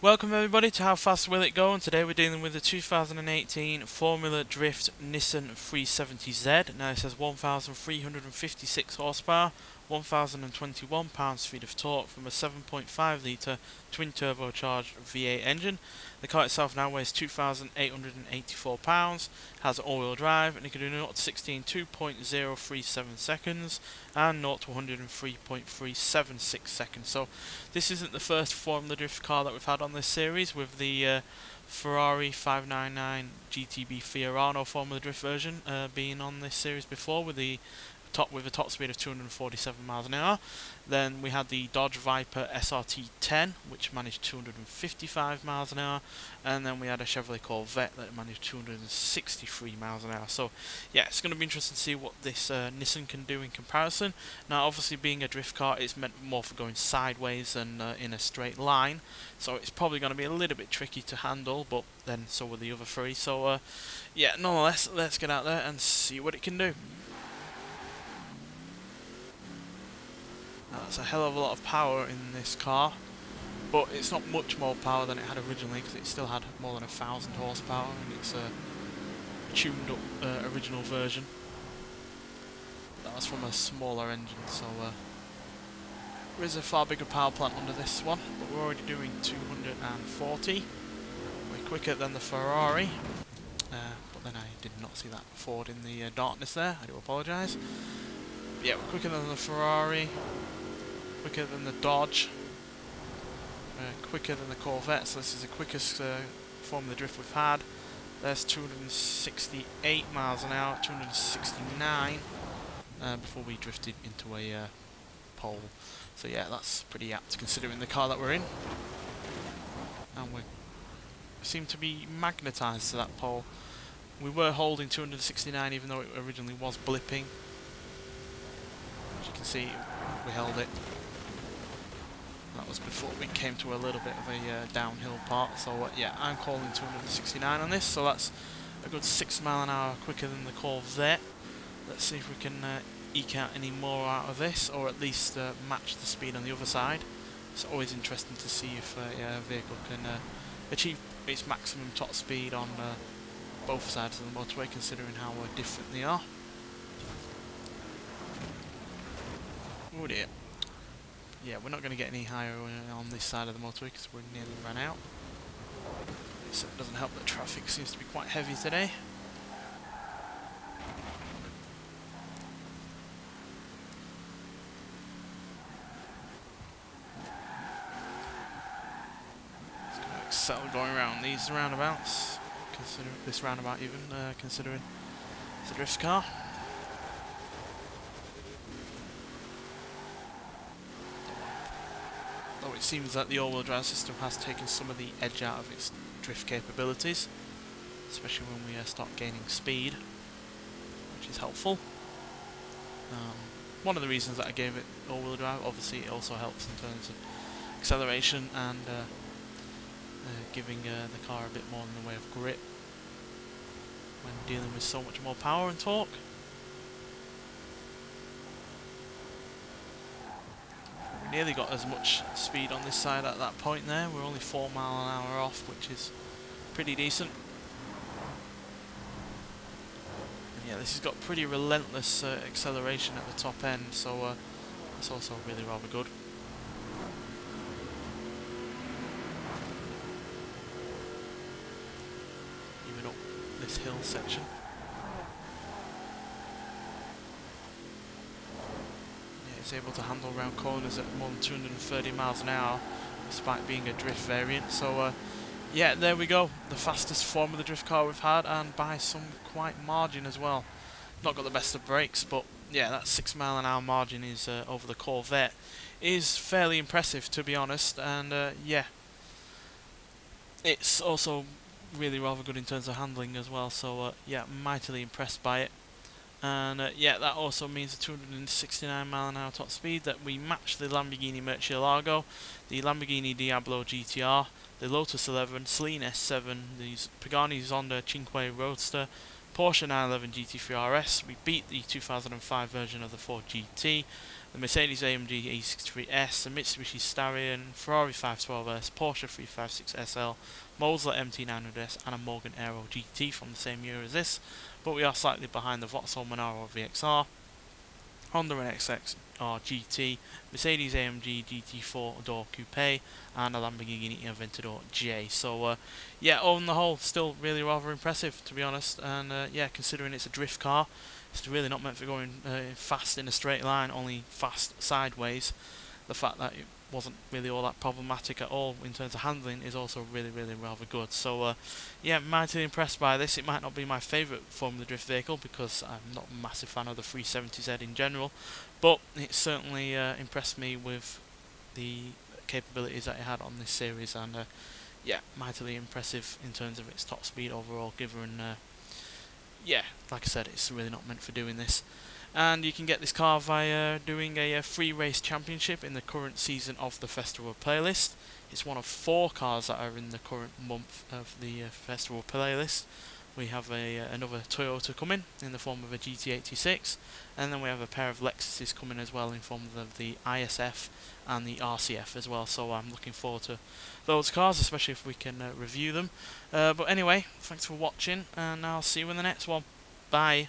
Welcome everybody to How Fast Will It Go, and today we're dealing with the 2018 Formula Drift Nissan 370Z. Now it says 1,356 horsepower, 1,021 pounds-feet of torque from a 7.5 litre twin turbocharged V8 engine. The car itself now weighs 2,884 pounds, has all-wheel drive, and it can do 0 to 60 in 2.037 seconds and 0 to 100 in 3.376 seconds. So this isn't the first Formula Drift car that we've had on this series, with the Ferrari 599 GTB Fiorano Formula Drift version being on this series before, with a top speed of 247 miles an hour. Then we had the Dodge Viper SRT 10, which managed 255 miles an hour, and then we had a Chevrolet Corvette that managed 263 miles an hour. So yeah, it's going to be interesting to see what this Nissan can do in comparison. Now obviously, being a drift car, it's meant more for going sideways and in a straight line, so it's probably going to be a little bit tricky to handle, but then so were the other three. So yeah, nonetheless, let's get out there and see what it can do. Now, that's a hell of a lot of power in this car, but it's not much more power than it had originally, because it still had more than 1,000 horsepower in its tuned up original version. That was from a smaller engine, so there is a far bigger power plant under this one, but we're already doing 240. We're quicker than the Ferrari, but then I did not see that forward in the darkness there, I do apologise. Yeah, we're quicker than the Ferrari, quicker than the Dodge, quicker than the Corvette, so this is the quickest Formula Drift we've had. There's 268 miles an hour, 269, before we drifted into a pole. So yeah, that's pretty apt considering the car that we're in. And we seem to be magnetised to that pole. We were holding 269 even though it originally was blipping. As you can see, we held it. That was before we came to a little bit of a downhill part, so yeah, I'm calling 269 on this, so that's a good 6 mile an hour quicker than the Corvette. Let's see if we can eke out any more out of this, or at least match the speed on the other side. It's always interesting to see if a vehicle can achieve its maximum top speed on both sides of the motorway, considering how different they are. Oh dear. Yeah, we're not going to get any higher on this side of the motorway because we're nearly run out. So it doesn't help that traffic seems to be quite heavy today. It's going to excel going around these roundabouts. Consider this roundabout even, considering it's a drift car. Though it seems that the all-wheel drive system has taken some of the edge out of its drift capabilities, especially when we start gaining speed, which is helpful. One of the reasons that I gave it all-wheel drive, obviously it also helps in terms of acceleration and giving the car a bit more in the way of grip when dealing with so much more power and torque. Nearly got as much speed on this side at that point there. We're only 4 mile an hour off, which is pretty decent. And yeah, this has got pretty relentless acceleration at the top end, so that's also really rather good. Even up this hill section. It's able to handle round corners at more than 230 miles an hour, despite being a drift variant. So yeah, there we go, the fastest Formula Drift car we've had, and by some quite margin as well. Not got the best of brakes, but yeah, that 6 mile an hour margin is over the Corvette is fairly impressive, to be honest. And yeah, it's also really rather good in terms of handling as well. So yeah, mightily impressed by it. And yeah, that also means a 269 mile an hour top speed, that we match the Lamborghini Murcielago, the Lamborghini Diablo GTR, the Lotus 11, Celine S7, the Pagani Zonda Cinque Roadster, Porsche 911 GT3 RS. We beat the 2005 version of the Ford GT, the Mercedes-AMG E63S, the Mitsubishi Starion, Ferrari 512S, Porsche 356 SL, Mosler MT900S, and a Morgan Aero GT from the same year as this, but we are slightly behind the Vauxhall Monaro VXR, Honda NSX GT, Mercedes-AMG GT4 door coupe, and a Lamborghini Aventador J. So yeah, on the whole, still really rather impressive, to be honest. And yeah, considering it's a drift car, it's really not meant for going fast in a straight line, only fast sideways. The fact that it wasn't really all that problematic at all in terms of handling is also really rather good. So yeah, mightily impressed by this. It might not be my favourite Formula Drift vehicle because I'm not a massive fan of the 370Z in general, but it certainly impressed me with the capabilities that it had on this series, and yeah, mightily impressive in terms of its top speed overall, given yeah, like I said, it's really not meant for doing this. And you can get this car via doing a free race championship in the current season of the festival playlist. It's one of 4 cars that are in the current month of the festival playlist. We have another Toyota coming in the form of a GT86, and then we have a pair of Lexuses coming as well in form of the ISF and the RCF as well. So I'm looking forward to those cars, especially if we can review them. But anyway, thanks for watching, and I'll see you in the next one. Bye.